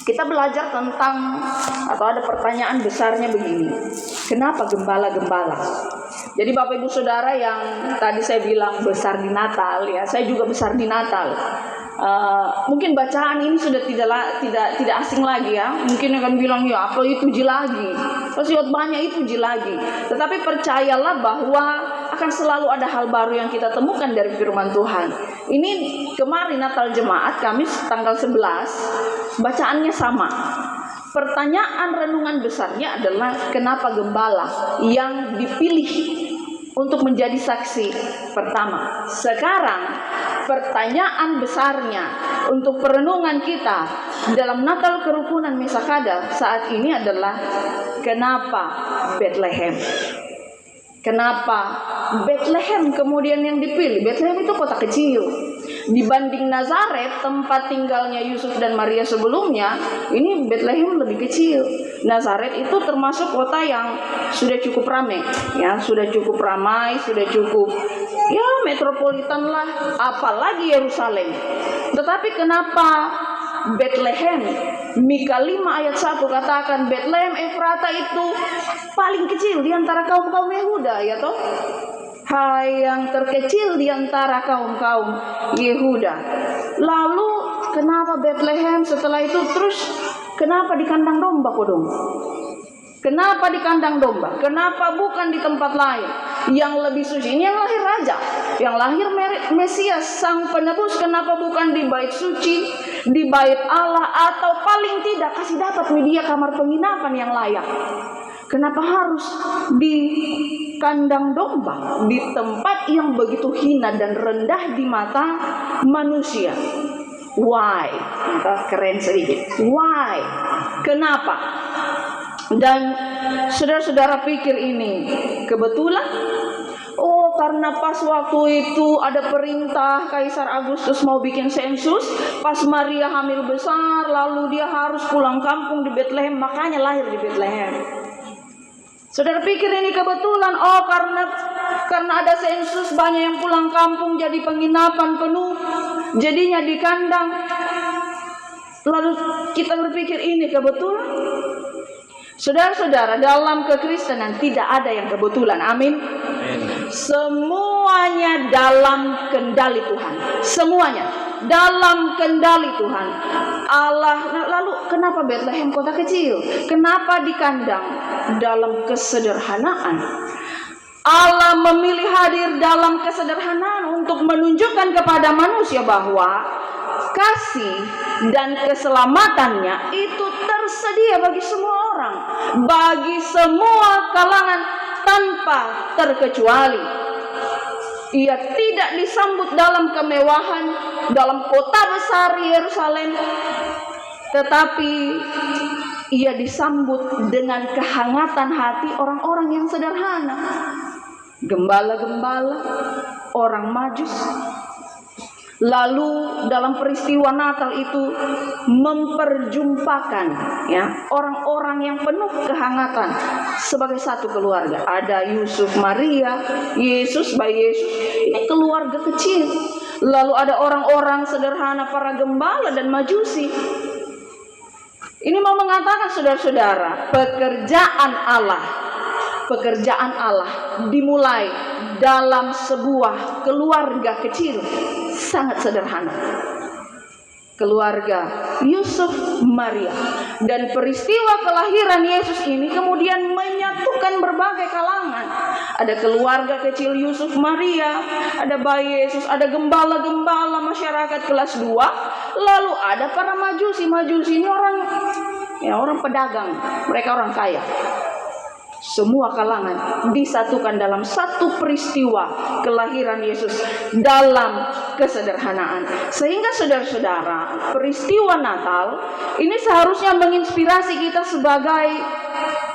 Kita belajar tentang atau ada pertanyaan besarnya begini. Kenapa gembala-gembala? Jadi Bapak Ibu Saudara yang tadi saya bilang besar di Natal ya, saya juga besar di Natal. Mungkin bacaan ini sudah tidak asing lagi ya. Mungkin akan bilang ya apa itu lagi? Pasti banyak itu lagi. Tetapi percayalah bahwa akan selalu ada hal baru yang kita temukan dari firman Tuhan. Ini kemarin Natal Jemaat Kamis tanggal 11, bacaannya sama. Pertanyaan renungan besarnya adalah kenapa gembala yang dipilih untuk menjadi saksi pertama. Sekarang pertanyaan besarnya untuk perenungan kita dalam Natal Kerukunan Mesakada saat ini adalah kenapa Bethlehem? Kenapa Bethlehem kemudian yang dipilih? Bethlehem itu kota kecil. Dibanding Nazaret, tempat tinggalnya Yusuf dan Maria sebelumnya, ini Bethlehem lebih kecil. Nazaret itu termasuk kota yang sudah cukup ramai, ya, sudah cukup ramai, sudah cukup ya metropolitan lah, apalagi Yerusalem. Tetapi kenapa Bethlehem? Mika 5 ayat 1 katakan Bethlehem Efrata itu paling kecil di antara kaum-kaum Yehuda, ya toh? Hai yang terkecil di antara kaum-kaum Yehuda. Lalu kenapa Bethlehem? Setelah itu terus kenapa di kandang domba kodong? Kenapa di kandang domba? Kenapa bukan di tempat lain yang lebih suci? Ini yang lahir raja, yang lahir Mesias, sang penebus. Kenapa bukan di bait suci, di bait Allah, atau paling tidak kasih dapat media kamar penginapan yang layak? Kenapa harus di kandang domba, di tempat yang begitu hina dan rendah di mata manusia? Why? Kita keren sedikit. Why? Kenapa? Dan saudara-saudara pikir ini kebetulan? Oh, karena pas waktu itu ada perintah Kaisar Agustus mau bikin sensus, pas Maria hamil besar, lalu dia harus pulang kampung di Bethlehem, makanya lahir di Bethlehem. Saudara pikir ini kebetulan? Oh, karena ada sensus banyak yang pulang kampung, jadi penginapan penuh, jadinya di kandang. Lalu kita berpikir ini kebetulan? Saudara-saudara, dalam kekristenan tidak ada yang kebetulan. Amin. Semuanya dalam kendali Tuhan. Semuanya dalam kendali Tuhan Allah. Lalu kenapa Bethlehem kota kecil? Kenapa di kandang? Dalam kesederhanaan. Allah memilih hadir dalam kesederhanaan untuk menunjukkan kepada manusia bahwa kasih dan keselamatannya itu tersedia bagi semua orang, bagi semua kalangan tanpa terkecuali. Ia tidak disambut dalam kemewahan dalam kota besar Yerusalem, tetapi ia disambut dengan kehangatan hati orang-orang yang sederhana, gembala-gembala, orang Majus. Lalu dalam peristiwa Natal itu memperjumpakan ya orang-orang yang penuh kehangatan sebagai satu keluarga. Ada Yusuf, Maria, Yesus, bayi Yesus, ini keluarga kecil. Lalu ada orang-orang sederhana, para gembala dan majusi. Ini mau mengatakan saudara-saudara, pekerjaan Allah dimulai dalam sebuah keluarga kecil sangat sederhana. Keluarga Yusuf, Maria. Dan peristiwa kelahiran Yesus ini kemudian menyatukan berbagai kalangan. Ada keluarga kecil Yusuf, Maria, ada bayi Yesus, ada gembala-gembala masyarakat kelas 2, lalu ada para majusi. Majusi ini orang pedagang, mereka orang kaya. Semua kalangan disatukan dalam satu peristiwa kelahiran Yesus dalam kesederhanaan. Sehingga saudara-saudara, peristiwa Natal ini seharusnya menginspirasi kita sebagai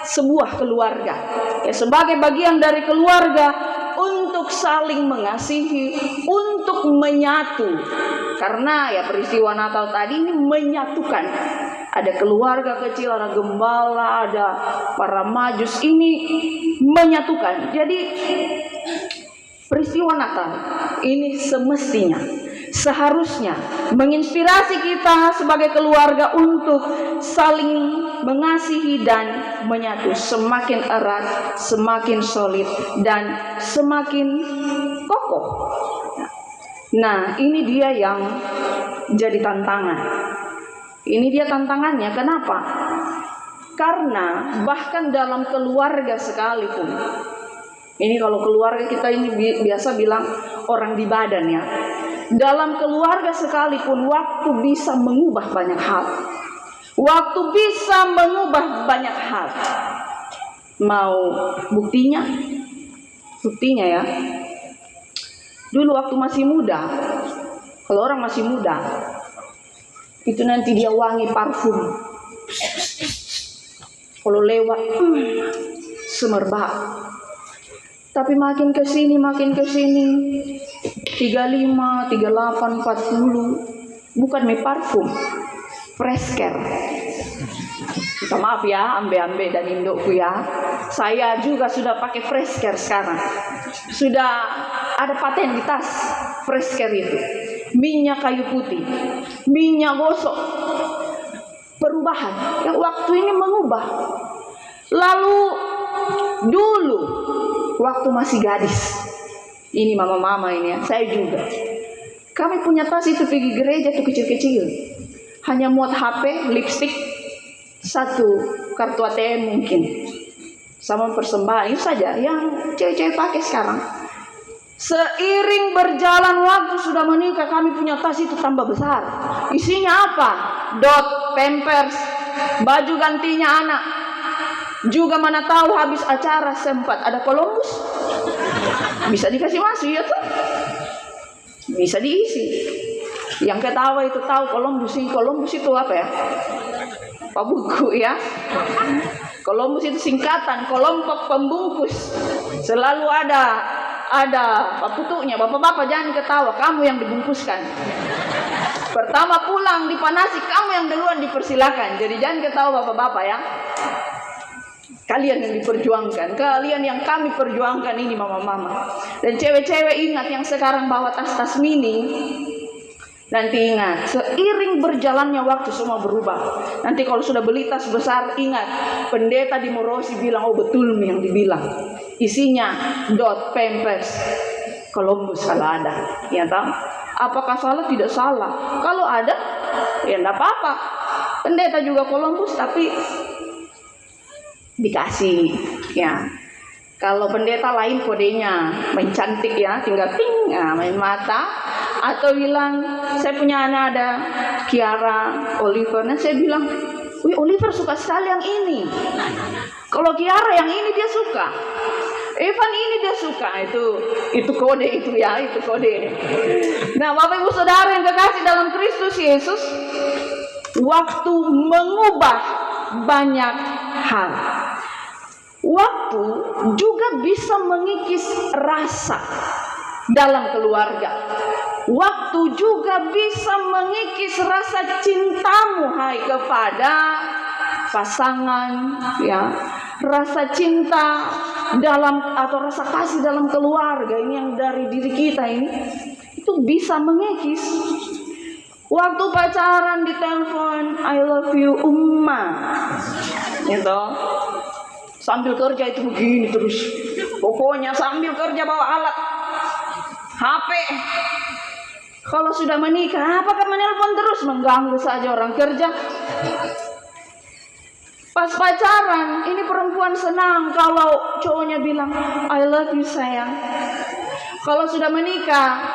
sebuah keluarga, ya, sebagai bagian dari keluarga untuk saling mengasihi, untuk menyatu. Karena ya peristiwa Natal tadi ini menyatukan. Ada keluarga kecil, ada gembala, ada para majus, ini menyatukan. Jadi peristiwa Natal ini semestinya seharusnya menginspirasi kita sebagai keluarga untuk saling mengasihi dan menyatu semakin erat, semakin solid, dan semakin kokoh. Nah, ini dia yang jadi tantangan. Ini dia tantangannya. Kenapa? Karena bahkan dalam keluarga sekalipun, ini kalau keluarga kita ini biasa bilang orang di badan ya. Dalam keluarga sekalipun waktu bisa mengubah banyak hal. Waktu bisa mengubah banyak hal. Mau buktinya? Buktinya ya. Dulu waktu masih muda, kalau orang masih muda, itu nanti dia wangi parfum. Kalau lewat, semerbak. Tapi makin ke sini, 35, 38, 40, bukan parfum, fresh care. Minta maaf ya, ambe-ambe dan indukku ya. Saya juga sudah pakai fresh care sekarang. Sudah ada paten di tas fresh care itu. Minyak kayu putih, minyak gosok. Perubahan yang waktu ini mengubah. Lalu dulu waktu masih gadis, ini mama-mama ini ya, saya juga. Kami punya tas itu pergi gereja tuh kecil-kecil, hanya muat HP, lipstick, satu kartu ATM mungkin, sama persembahan itu saja yang cewek-cewek pakai sekarang. Seiring berjalan waktu sudah menikah, kami punya tas itu tambah besar. Isinya apa? Dot, pampers, baju gantinya anak. Juga mana tahu habis acara sempat ada Columbus, bisa dikasih masuk ya tuh, bisa diisi. Yang ketawa itu tahu Columbus itu apa ya? Pak buku ya. Columbus itu singkatan kelompok pembungkus. Selalu ada paputuknya. Bapak-bapak jangan ketawa, kamu yang dibungkuskan. Pertama pulang dipanasi, kamu yang duluan dipersilakan. Jadi jangan ketawa bapak-bapak ya. Kalian yang diperjuangkan, kalian yang kami perjuangkan ini mama-mama. Dan cewek-cewek ingat yang sekarang bawa tas-tas mini. Nanti ingat, seiring berjalannya waktu semua berubah. Nanti kalau sudah beli tas besar, ingat, pendeta di Morosi bilang, oh betul yang dibilang. Isinya dot, pampers, Columbus kalau ada. Ya tahu? Apakah salah? Tidak salah. Kalau ada, ya enggak apa-apa. Pendeta juga Columbus, tapi dikasih ya. Kalau pendeta lain kodenya main cantik ya, tinggal ting, ya, main mata. Atau bilang saya punya anak ada Kiara, Oliver. Nah saya bilang, wih Oliver suka sekali yang ini. Kalau Kiara yang ini dia suka. Evan ini dia suka. Itu kode itu ya, itu kode. Nah Bapak Ibu Saudara yang kekasih dalam Kristus Yesus, waktu mengubah banyak hal. Waktu juga bisa mengikis rasa dalam keluarga. Waktu juga bisa mengikis rasa cintamu hai kepada pasangan ya. Rasa cinta dalam atau rasa kasih dalam keluarga ini yang dari diri kita ini itu bisa mengikis. Waktu pacaran ditelepon, I love you Umma. Gitu. Sambil kerja itu begini terus. Pokoknya sambil kerja bawa alat HP. Kalau sudah menikah, apakah menelpon terus mengganggu saja orang kerja? Pas pacaran, ini perempuan senang kalau cowoknya bilang I love you sayang. Kalau sudah menikah,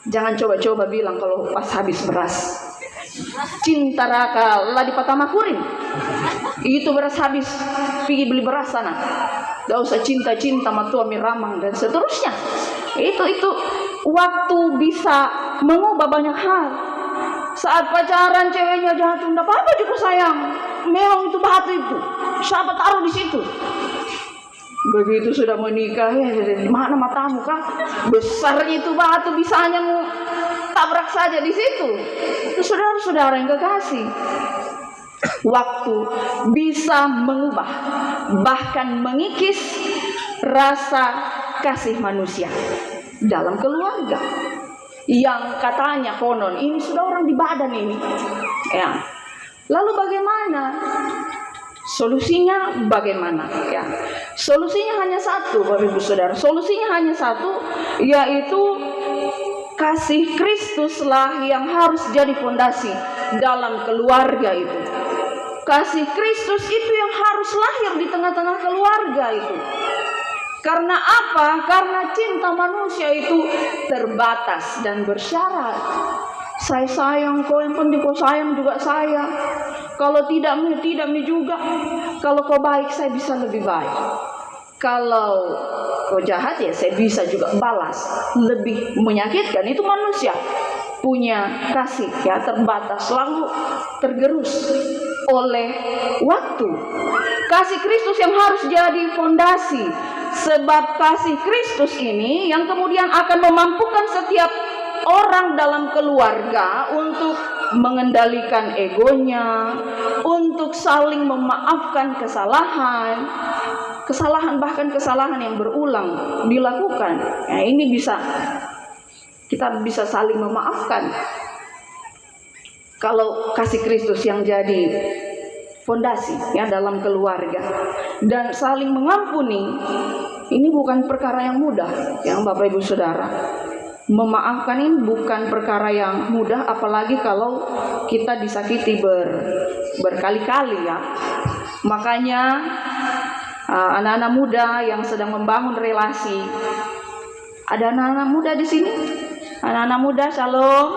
jangan coba-coba bilang kalau pas habis beras. Cinta raka lah di Patamakurin. Itu beras habis, pergi beli beras sana. Gak usah cinta-cinta matua miramang dan seterusnya. Itu waktu bisa mengubah banyak hal. Saat pacaran ceweknya jatuh, enggak apa-apa juga sayang. Memang itu batu itu. Siapa taruh di situ? Begitu sudah menikah, di mana matamu kah? Besarnya itu batu bisanya mau tabrak saja di situ. Itu saudara-saudara yang kekasih. Waktu bisa mengubah, bahkan mengikis rasa kasih manusia dalam keluarga. yang katanya konon ini sudah orang di badan ini, ya. Lalu bagaimana? Solusinya bagaimana? Ya, solusinya hanya satu, Bapak Ibu Saudara. Solusinya hanya satu, yaitu kasih Kristuslah yang harus jadi fondasi dalam keluarga itu. Kasih Kristus itu yang harus lahir di tengah-tengah keluarga itu. Karena apa? Karena cinta manusia itu terbatas dan bersyarat. Saya sayang kau, yang penting kau sayang juga saya. Kalau tidak juga. Kalau kau baik, saya bisa lebih baik. Kalau kau jahat, ya saya bisa juga balas. Lebih menyakitkan itu manusia punya kasih ya terbatas, lalu tergerus oleh waktu. Kasih Kristus yang harus jadi fondasi. Sebab kasih Kristus ini yang kemudian akan memampukan setiap orang dalam keluarga untuk mengendalikan egonya, untuk saling memaafkan kesalahan bahkan kesalahan yang berulang dilakukan. Ya, ini kita bisa saling memaafkan kalau kasih Kristus yang jadi fondasi ya dalam keluarga. Dan saling mengampuni ini bukan perkara yang mudah, yang Bapak Ibu Saudara. Memaafkan ini bukan perkara yang mudah, apalagi kalau kita disakiti berkali-kali ya. Makanya anak-anak muda yang sedang membangun relasi, ada anak-anak muda di sini? Anak-anak muda, shalom.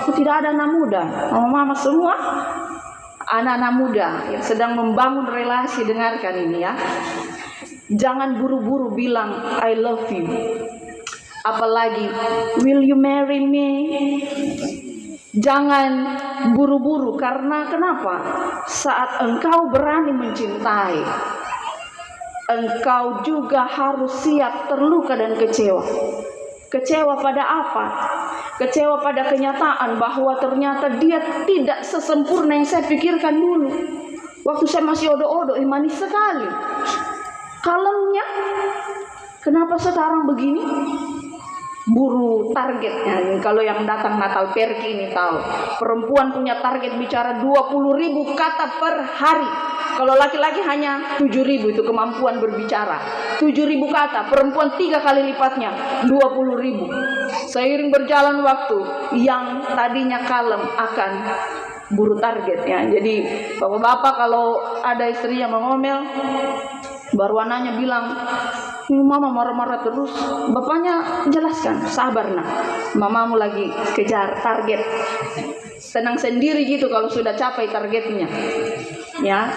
Tidak ada anak muda, mama semua. Anak-anak muda yang sedang membangun relasi, dengarkan ini ya. Jangan buru-buru bilang I love you. Apalagi will you marry me? Jangan buru-buru, karena kenapa? Saat engkau berani mencintai, engkau juga harus siap terluka dan kecewa. Kecewa pada apa? Kecewa pada kenyataan bahwa ternyata dia tidak sesempurna yang saya pikirkan dulu. Waktu saya masih odo-odo, manis sekali. Kalemnya, kenapa sekarang begini? Buru targetnya. Kalau yang datang Natal Perki ini tahu, perempuan punya target bicara 20.000 kata per hari. Kalau laki-laki hanya 7.000 itu kemampuan berbicara. 7.000 kata, perempuan 3 kali lipatnya, 20.000. Seiring berjalan waktu, yang tadinya kalem akan buru target ya. Jadi bapak-bapak kalau ada istrinya mengomel, baru anaknya bilang, mama marah-marah terus. Bapaknya jelaskan, sabar nak, mamamu lagi kejar target. Senang sendiri gitu kalau sudah capai targetnya. Ya,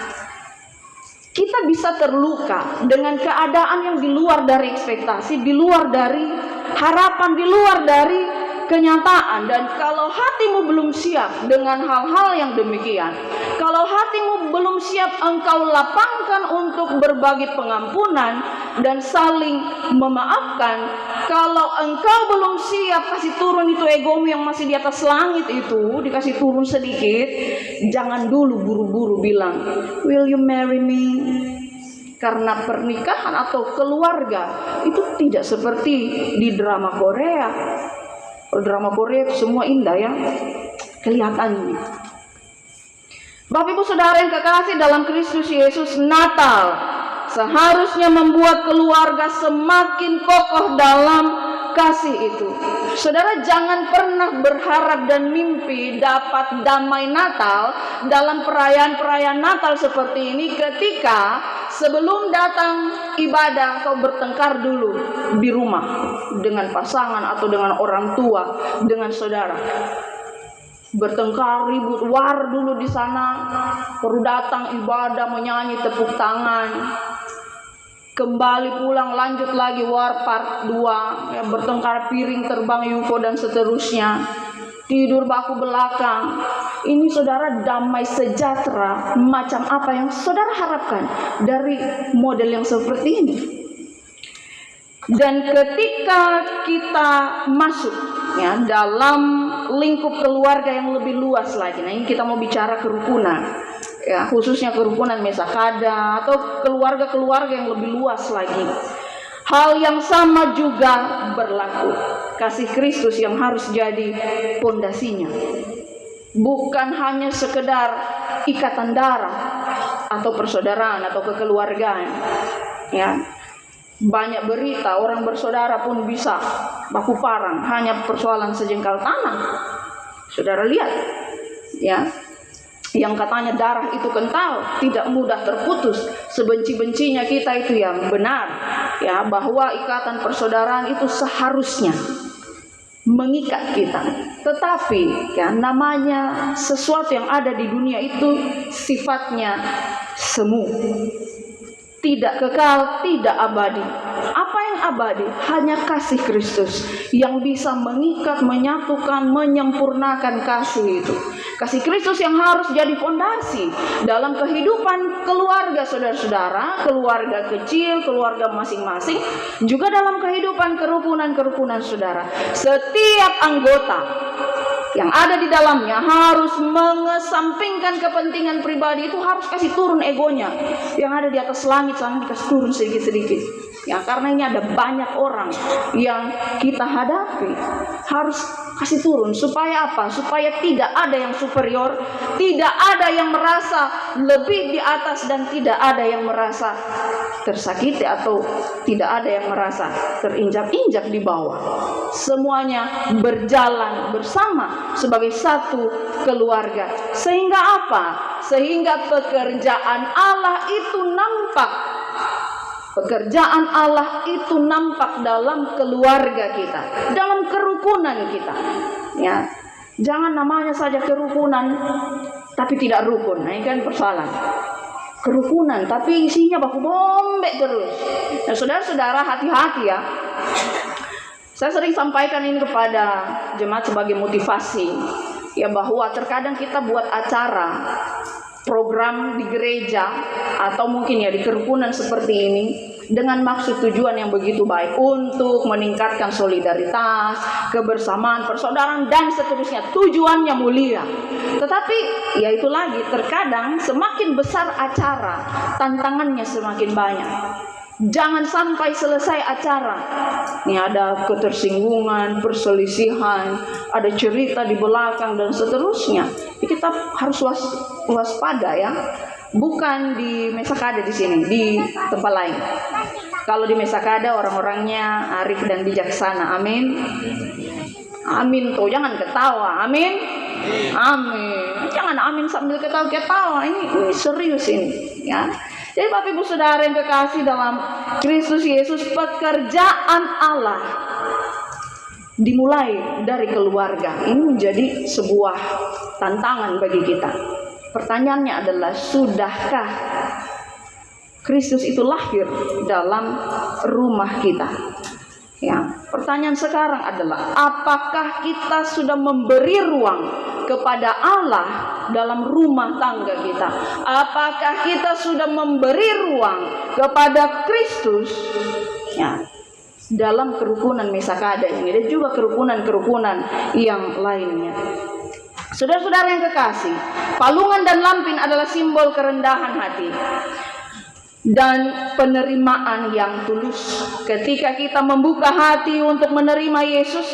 kita bisa terluka dengan keadaan yang di luar dari ekspektasi, di luar dari harapan, di luar dari kenyataan. Dan kalau hatimu belum siap dengan hal-hal yang demikian, kalau hatimu belum siap engkau lapangkan untuk berbagi pengampunan dan saling memaafkan, kalau engkau belum siap kasih turun itu egomu yang masih di atas langit itu, dikasih turun sedikit, jangan dulu buru-buru bilang will you marry me? Karena pernikahan atau keluarga itu tidak seperti di drama Korea. Drama Korea itu semua indah ya kelihatannya. Bapak Ibu Saudara yang kekasih dalam Kristus Yesus, Natal seharusnya membuat keluarga semakin kokoh dalam kasih itu. Saudara jangan pernah berharap dan mimpi dapat damai Natal dalam perayaan-perayaan Natal seperti ini ketika sebelum datang ibadah kau bertengkar dulu di rumah dengan pasangan atau dengan orang tua, dengan saudara. Bertengkar, ribut, war dulu di sana, baru datang ibadah menyanyi tepuk tangan. Kembali pulang lanjut lagi war part 2 ya, bertengkar, piring terbang, UFO dan seterusnya. Tidur baku belakang. Ini saudara damai sejahtera macam apa yang saudara harapkan dari model yang seperti ini? Dan ketika kita masuk ya dalam lingkup keluarga yang lebih luas lagi, nah ini kita mau bicara kerukunan. Ya, khususnya kerukunan mesakada atau keluarga-keluarga yang lebih luas lagi. Hal yang sama juga berlaku. kasih Kristus yang harus jadi pondasinya. Bukan hanya sekedar ikatan darah atau persaudaraan atau kekeluargaan. Ya. Banyak berita orang bersaudara pun bisa baku parang hanya persoalan sejengkal tanah. Saudara lihat, ya, yang katanya darah itu kental, tidak mudah terputus. Sebenci-bencinya kita itu yang benar, ya, bahwa ikatan persaudaraan itu seharusnya mengikat kita. Tetapi ya, namanya sesuatu yang ada di dunia itu sifatnya semu, tidak kekal, tidak abadi. Apa yang abadi? Hanya kasih Kristus yang bisa mengikat, menyatukan, menyempurnakan kasih itu. Kasih Kristus yang harus jadi fondasi dalam kehidupan keluarga saudara-saudara, keluarga kecil, keluarga masing-masing, juga dalam kehidupan kerukunan-kerukunan saudara. Setiap anggota yang ada di dalamnya harus mengesampingkan kepentingan pribadi, itu harus kasih turun egonya. Yang ada di atas langit sana dikasih turun sedikit-sedikit. Ya, karena ini ada banyak orang yang kita hadapi, harus kasih turun. Supaya apa? Supaya tidak ada yang superior, tidak ada yang merasa lebih di atas, dan tidak ada yang merasa tersakiti atau tidak ada yang merasa terinjak-injak di bawah. Semuanya berjalan bersama sebagai satu keluarga. Sehingga apa? Sehingga pekerjaan Allah itu nampak. Pekerjaan Allah itu nampak dalam keluarga kita, dalam kerukunan kita. Ya, jangan namanya saja kerukunan, tapi tidak rukun. Nah, ini kan persoalan. Kerukunan, tapi isinya baku bombek terus. Nah, saudara-saudara, hati-hati ya. Saya sering sampaikan ini kepada jemaat sebagai motivasi, ya, bahwa terkadang kita buat acara, program di gereja atau mungkin ya di kerukunan seperti ini dengan maksud tujuan yang begitu baik untuk meningkatkan solidaritas, kebersamaan, persaudaraan, dan seterusnya. Tujuannya mulia. Tetapi ya itu lagi, terkadang semakin besar acara, tantangannya semakin banyak. Jangan sampai selesai acara ini ada ketersinggungan, perselisihan, ada cerita di belakang dan seterusnya. Kita harus waspada ya. Bukan di Mesakada di sini, di tempat lain. Kalau di Mesakada orang-orangnya arif dan bijaksana. Amin. Amin tuh, jangan ketawa. Amin. Amin. Jangan amin sambil ketawa-ketawa. Ini serius ini, ya. Jadi Bapak Ibu Saudara yang kekasih dalam Kristus Yesus, pekerjaan Allah dimulai dari keluarga. Ini menjadi sebuah tantangan bagi kita. Pertanyaannya adalah, sudahkah Kristus itu lahir dalam rumah kita? Ya, pertanyaan sekarang adalah, apakah kita sudah memberi ruang kepada Allah dalam rumah tangga kita? Apakah kita sudah memberi ruang kepada Kristus ya, dalam kerukunan Mesakada ini dan juga kerukunan-kerukunan yang lainnya? Saudara-saudara yang kekasih, palungan dan lampin adalah simbol kerendahan hati dan penerimaan yang tulus. Ketika kita membuka hati untuk menerima Yesus,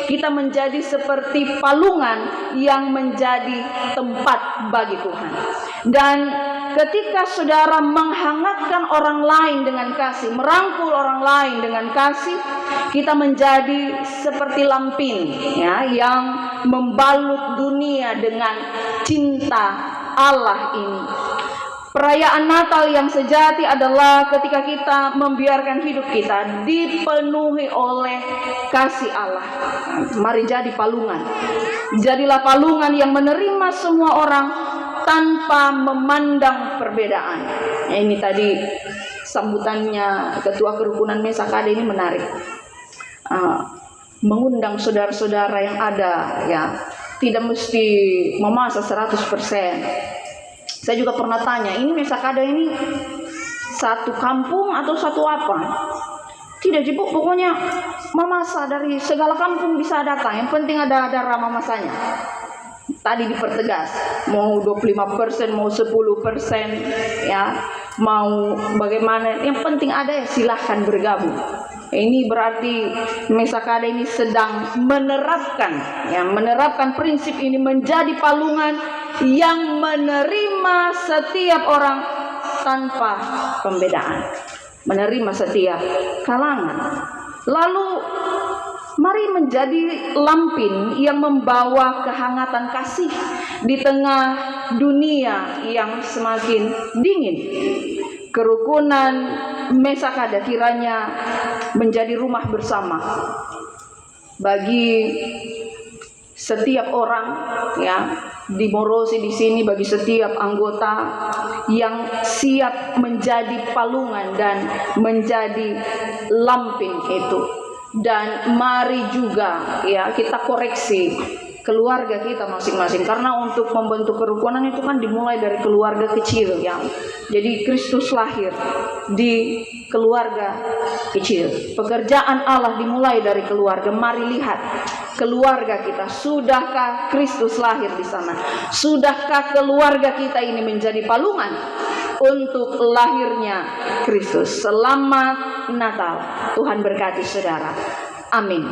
kita menjadi seperti palungan yang menjadi tempat bagi Tuhan. Dan ketika saudara menghangatkan orang lain dengan kasih, merangkul orang lain dengan kasih, kita menjadi seperti lampin ya, yang membalut dunia dengan cinta Allah ini. Perayaan Natal yang sejati adalah ketika kita membiarkan hidup kita dipenuhi oleh kasih Allah. Mari jadi palungan. Jadilah palungan yang menerima semua orang tanpa memandang perbedaan. Ya, ini tadi sambutannya Ketua Kerukunan Mesakada ini menarik. Mengundang saudara-saudara yang ada, ya, tidak mesti memasak 100%. Saya juga pernah tanya, ini Mesakada ini satu kampung atau satu apa? Tidak, Ibu, pokoknya mamasa dari segala kampung bisa datang. Yang penting ada mamasanya. Tadi dipertegas, mau 25%, mau 10%, ya, mau bagaimana. Yang penting ada, ya, silahkan bergabung. Ini berarti Mesakada ini sedang menerapkan prinsip ini menjadi palungan yang menerima setiap orang tanpa pembedaan, menerima setiap kalangan. Lalu mari menjadi lampin yang membawa kehangatan kasih di tengah dunia yang semakin dingin. Kerukunan Mesakada kiranya menjadi rumah bersama bagi setiap orang, ya, di Morosi di sini, bagi setiap anggota yang siap menjadi palungan dan menjadi lampin itu. Dan mari juga, ya, kita koreksi keluarga kita masing-masing, karena untuk membentuk kerukunan itu kan dimulai dari keluarga kecil, ya. Jadi Kristus lahir di keluarga kecil. Pekerjaan Allah dimulai dari keluarga. Mari lihat keluarga kita, sudahkah Kristus lahir di sana? Sudahkah keluarga kita ini menjadi palungan untuk lahirnya Kristus? Selamat Natal. Tuhan berkati saudara. Amin.